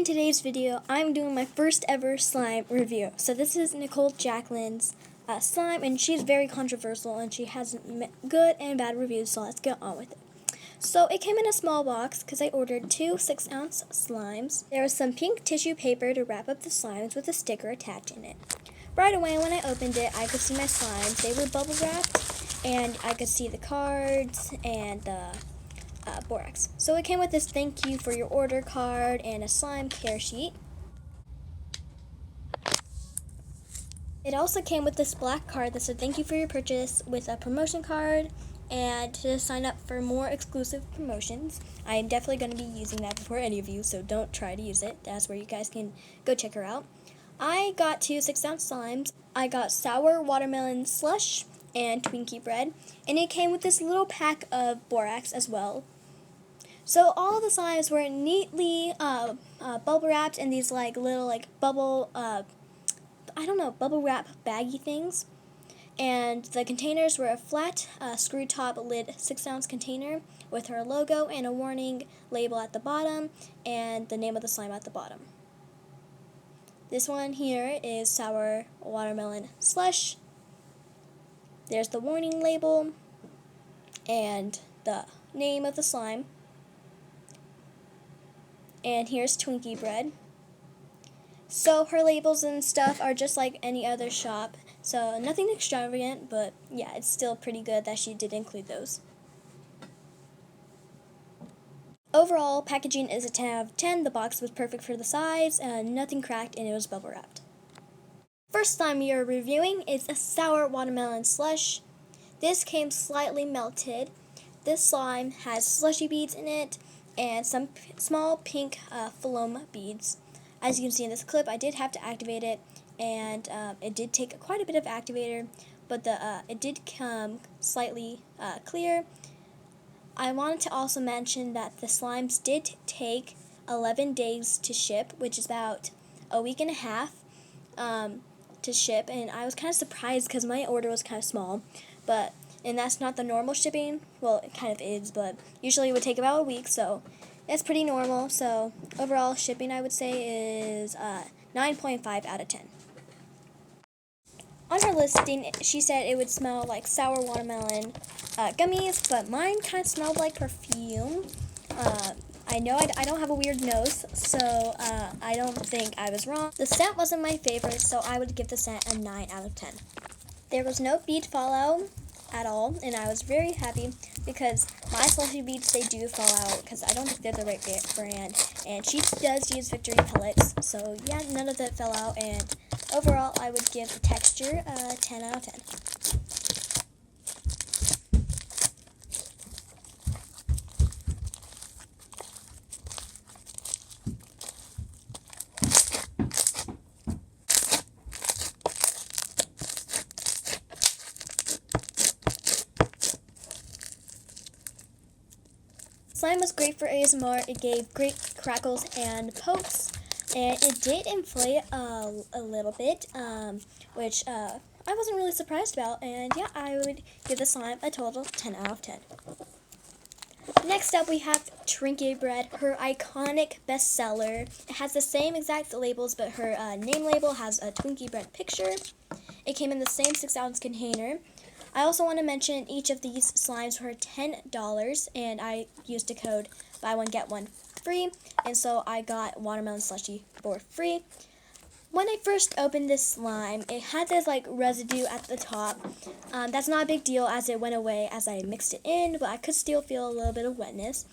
in today's video, I'm doing my first ever slime review. So this is Nichole Jackalyne's slime, and she's very controversial, and she has good and bad reviews, so let's get on with it. So it came in a small box because I ordered two 6-ounce slimes. There was some pink tissue paper to wrap up the slimes with a sticker attached in it. Right away when I opened it, I could see my slimes. They were bubble wrapped, and I could see the cards and the borax. So it came with this thank you for your order card and a slime care sheet. It also came with this black card that said thank you for your purchase with a promotion card and to sign up for more exclusive promotions. I am definitely going to be using that before any of you, so don't try to use it. That's where you guys can go check her out. I got two 6-ounce slimes. I got sour watermelon slush and Twinkie bread, and it came with this little pack of borax as well. So all of the slimes were neatly bubble wrapped in these little bubble bubble wrap baggy things. And the containers were a flat screw top lid 6-ounce container with her logo and a warning label at the bottom and the name of the slime at the bottom. This one here is sour watermelon slush. There's the warning label and the name of the slime. And here's Twinkie bread. So her labels and stuff are just like any other shop. So nothing extravagant, but yeah, it's still pretty good that she did include those. Overall, packaging is a 10 out of 10. The box was perfect for the size, nothing cracked, and it was bubble wrapped. First slime we are reviewing is a sour watermelon slush. This came slightly melted. This slime has slushy beads in it and some small pink foam beads. As you can see in this clip, I did have to activate it, and it did take quite a bit of activator, but it did come slightly clear. I wanted to also mention that the slimes did take 11 days to ship, which is about a week and a half to ship, and I was kind of surprised because my order was kind of small, and that's not the normal shipping. Well, it kind of is, but usually it would take about a week, so that's pretty normal. So overall shipping, I would say, is 9.5 out of 10. On her listing, she said it would smell like sour watermelon gummies, but mine kind of smelled like perfume. I know I don't have a weird nose, so I don't think I was wrong. The scent wasn't my favorite, so I would give the scent a 9 out of 10. There was no bead fallout at all, and I was very happy because my slushy beads, they do fall out because I don't think they're the right brand, and she does use Victory pellets, so yeah, none of that fell out, and overall I would give the texture a 10 out of 10. Slime was great for ASMR. It gave great crackles and pokes, and it did inflate a little bit, which I wasn't really surprised about, and yeah, I would give the slime a total 10 out of 10. Next up, we have Twinkie bread, her iconic bestseller. It has the same exact labels, but her name label has a Twinkie bread picture. It came in the same 6-ounce container. I also want to mention each of these slimes were $10, and I used a code buy one get one free, and so I got watermelon slushy for free. When I first opened this slime, it had this residue at the top. That's not a big deal as it went away as I mixed it in, but I could still feel a little bit of wetness.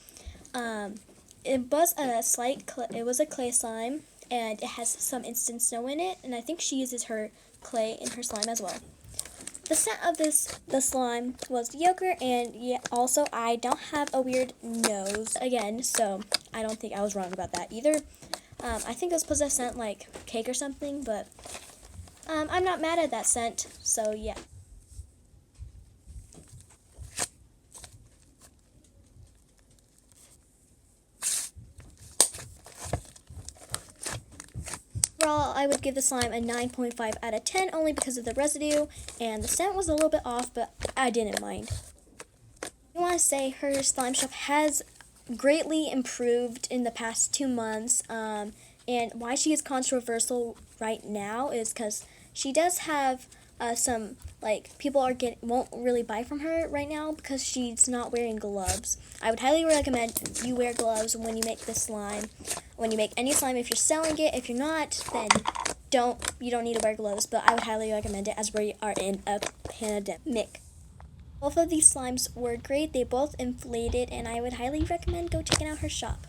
It was a clay slime, and it has some instant snow in it, and I think she uses her clay in her slime as well. The scent of the slime was yogurt, and yeah, also I don't have a weird nose again, so I don't think I was wrong about that either. I think it was supposed to scent like cake or something, but I'm not mad at that scent, so yeah. Overall, I would give the slime a 9.5 out of 10 only because of the residue, and the scent was a little bit off, but I didn't mind. I want to say her slime shop has greatly improved in the past 2 months. And why she is controversial right now is because she does have some, like, people won't really buy from her right now because she's not wearing gloves. I would highly recommend you wear gloves when you make this slime. When you make any slime, if you're selling it. If you're not, then you don't need to wear gloves, but I would highly recommend it as we are in a pandemic. Both of these slimes were great. They both inflated, and I would highly recommend go checking out her shop.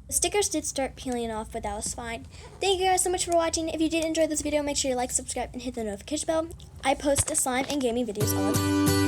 The stickers did start peeling off, but that was fine. Thank you guys so much for watching. If you did enjoy this video, make sure you like, subscribe, and hit the notification bell. I post slime and gaming videos all the time.